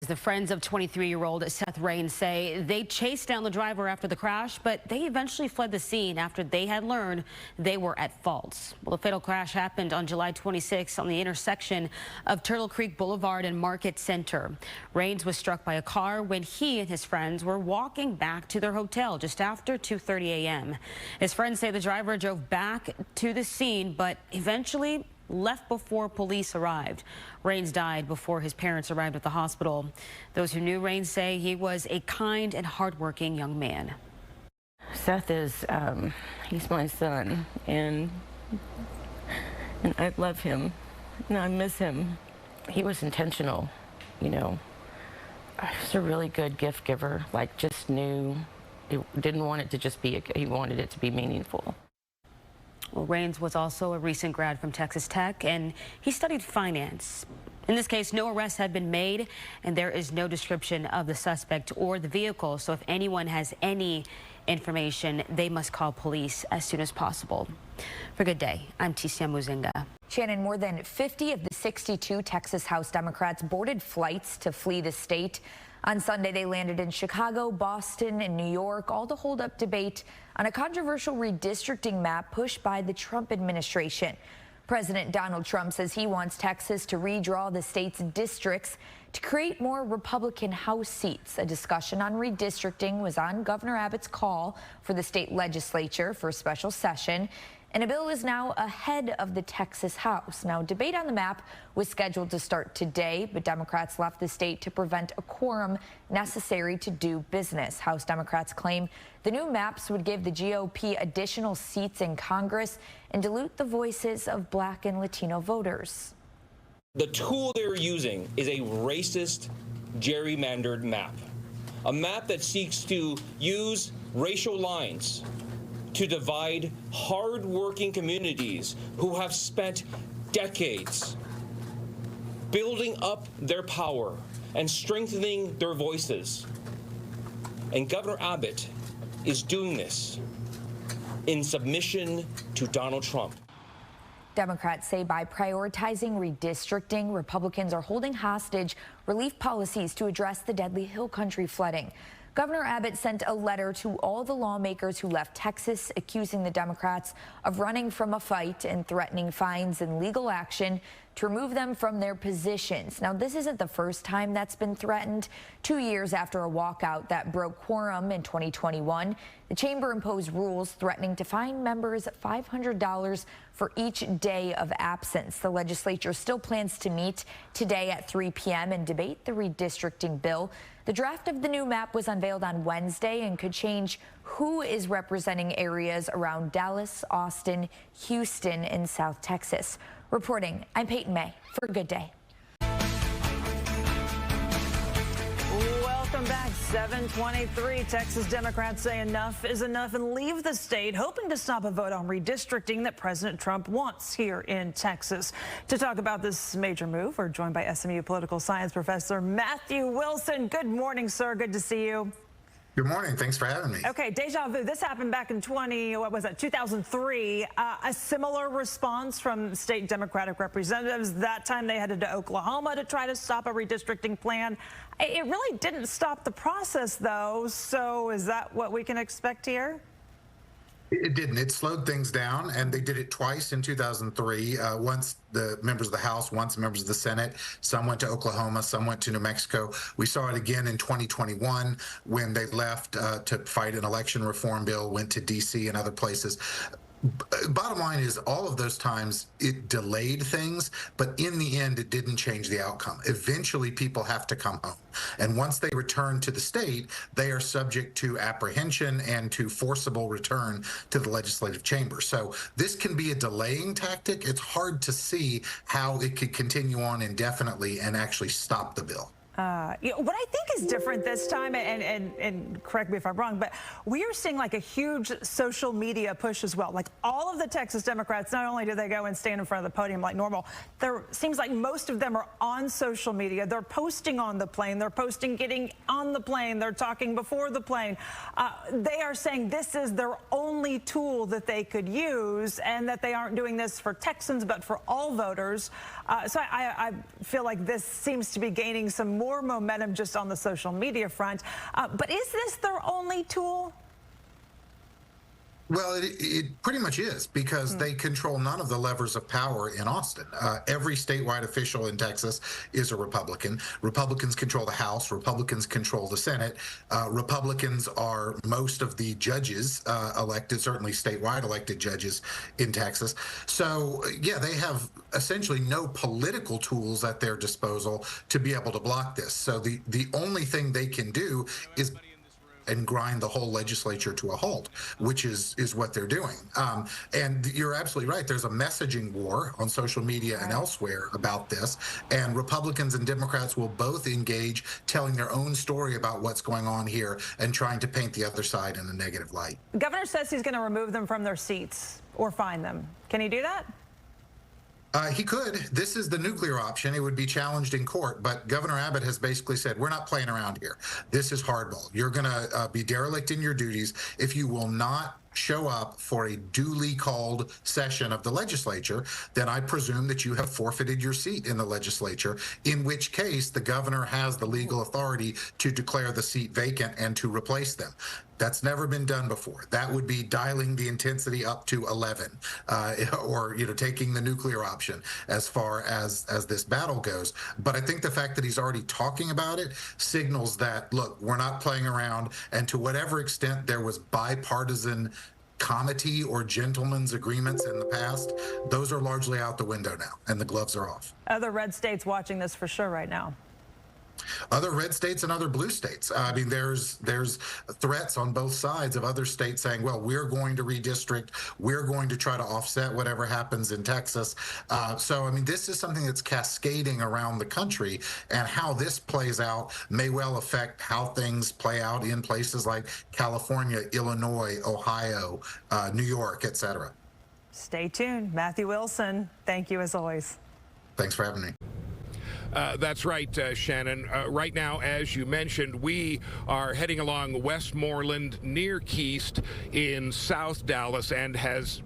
The friends of 23-year-old Seth Rains say they chased down the driver after the crash, but they eventually fled the scene after they had learned they were at fault. Well, the fatal crash happened on July 26 on the intersection of Turtle Creek Boulevard and Market Center. Rains was struck by a car when he and his friends were walking back to their hotel just after 2:30 a.m. His friends say the driver drove back to the scene, but eventually left before police arrived. Rains died before his parents arrived at the hospital. Those who knew Rains say he was a kind and hardworking young man. Seth is, he's my son, and I love him, and I miss him. He was intentional, you know. He's a really good gift giver, like just knew, he didn't want it to just be, he wanted it to be meaningful. Well, Rains was also a recent grad from Texas Tech, and he studied finance. In this case, no arrests have been made, and there is no description of the suspect or the vehicle. So if anyone has any information, they must call police as soon as possible. For Good Day, I'm Ticia Muzinga. Shannon, more than 50 of the 62 Texas House Democrats boarded flights to flee the state. On Sunday, they landed in Chicago, Boston, and New York, all to hold up debate on a controversial redistricting map pushed by the Trump administration. President Donald Trump says he wants Texas to redraw the state's districts to create more Republican House seats. A discussion on redistricting was on Governor Abbott's call for the state legislature for a special session. And a bill is now ahead of the Texas House. Now, debate on the map was scheduled to start today, but Democrats left the state to prevent a quorum necessary to do business. House Democrats claim the new maps would give the GOP additional seats in Congress and dilute the voices of Black and Latino voters. The tool they're using is a racist, gerrymandered map, a map that seeks to use racial lines to divide hard-working communities who have spent decades building up their power and strengthening their voices. And Governor Abbott is doing this in submission to Donald Trump. Democrats say by prioritizing redistricting, Republicans are holding hostage relief policies to address the deadly Hill Country flooding. Governor Abbott sent a letter to all the lawmakers who left Texas, accusing the Democrats of running from a fight and threatening fines and legal action to remove them from their positions. Now, this isn't the first time that's been threatened. 2 years after a walkout that broke quorum in 2021, the chamber imposed rules threatening to fine members $500 for each day of absence. The legislature still plans to meet today at 3 p.m. and debate the redistricting bill. The draft of the new map was unveiled on Wednesday and could change who is representing areas around Dallas, Austin, Houston, and South Texas. Reporting, I'm Peyton May for Good Day. Welcome back. 7:23. Texas Democrats say enough is enough and leave the state, hoping to stop a vote on redistricting that President Trump wants here in Texas. To talk about this major move, we're joined by SMU political science professor Matthew Wilson. Good morning, sir. Good to see you. Good morning. Thanks for having me. Okay, deja vu. This happened back in 2003. A similar response from state Democratic representatives. That time they headed to Oklahoma to try to stop a redistricting plan. It really didn't stop the process, though. So is that what we can expect here? It didn't. It slowed things down, and they did it twice in 2003. Once the members of the House, once members of the Senate. Some went to Oklahoma, some went to New Mexico. We saw it again in 2021 when they left to fight an election reform bill, went to D.C. and other places. Bottom line is, all of those times it delayed things, but in the end it didn't change the outcome. Eventually people have to come home, and once they return to the state, they are subject to apprehension and to forcible return to the legislative chamber. So this can be a delaying tactic. It's hard to see how it could continue on indefinitely and actually stop the bill. What I think is different this time, and correct me if I'm wrong, but we are seeing like a huge social media push as well. Like all of the Texas Democrats, not only do they go and stand in front of the podium like normal, there seems like most of them are on social media. They're posting on the plane. They're posting getting on the plane. They're talking before the plane. They are saying this is their only tool that they could use, and that they aren't doing this for Texans, but for all voters. So I feel like this seems to be gaining some more more momentum just on the social media front. But is this their only tool? Well, it pretty much is, because they control none of the levers of power in Austin. Every statewide official in Texas is a Republican. Republicans control the House. Republicans control the Senate. Republicans are most of the judges elected, certainly statewide elected judges in Texas. So, yeah, they have essentially no political tools at their disposal to be able to block this. So the only thing they can do is and grind the whole legislature to a halt, which is what they're doing. And you're absolutely right. There's a messaging war on social media and elsewhere about this, and Republicans and Democrats will both engage telling their own story about what's going on here and trying to paint the other side in a negative light. The governor says he's going to remove them from their seats or fine them. Can he do that? He could. This is the nuclear option. It would be challenged in court, but Governor Abbott has basically said, we're not playing around here. This is hardball. You're going to be derelict in your duties if you will not show up for a duly called session of the legislature. Then I presume that you have forfeited your seat in the legislature, in which case the governor has the legal authority to declare the seat vacant and to replace them. That's never been done before. That would be dialing the intensity up to 11, or taking the nuclear option as far as this battle goes. But I think the fact that he's already talking about it signals that, look, we're not playing around, and to whatever extent there was bipartisan comity or gentlemen's agreements in the past, those are largely out the window now, and the gloves are off. Other red states watching this for sure right now. Other red states and other blue states. I mean, there's threats on both sides of other states saying, well, we're going to redistrict. We're going to try to offset whatever happens in Texas. So, I mean, this is something that's cascading around the country, and how this plays out may well affect how things play out in places like California, Illinois, Ohio, New York, etc. Stay tuned. Matthew Wilson, thank you as always. Thanks for having me. That's right, Shannon. Right now, as you mentioned, we are heading along Westmoreland near Keast in South Dallas, and as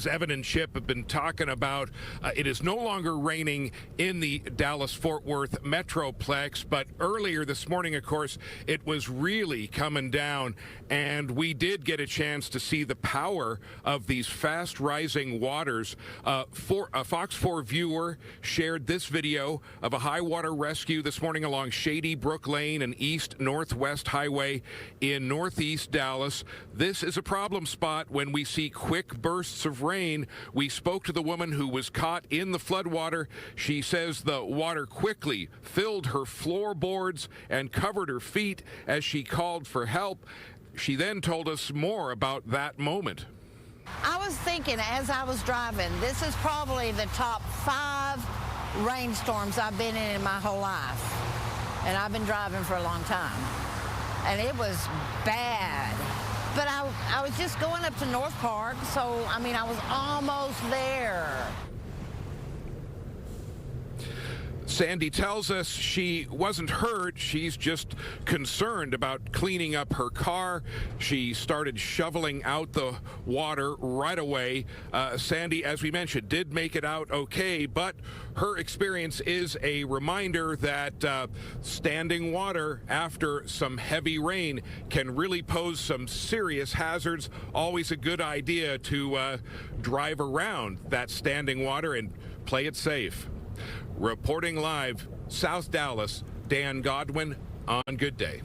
Evan and Chip have been talking about, it is no longer raining in the Dallas-Fort Worth Metroplex, but earlier this morning, of course, it was really coming down, and we did get a chance to see the power of these fast-rising waters. A Fox 4 viewer shared this video of a high water rescue this morning along Shady Brook Lane and East Northwest Highway in Northeast Dallas. This is a problem spot when we see quick bursts of rain. We spoke to the woman who was caught in the floodwater. She says the water quickly filled her floorboards and covered her feet as she called for help. She then told us more about that moment. I was thinking as I was driving, this is probably the top 5 rainstorms I've been in my whole life. And I've been driving for a long time. And it was bad. But I was just going up to North Park, so, I mean, I was almost there. Sandy tells us she wasn't hurt. She's just concerned about cleaning up her car. She started shoveling out the water right away. Sandy, as we mentioned, did make it out okay, but her experience is a reminder that standing water after some heavy rain can really pose some serious hazards. Always a good idea to drive around that standing water and play it safe. Reporting live, South Dallas, Dan Godwin on Good Day.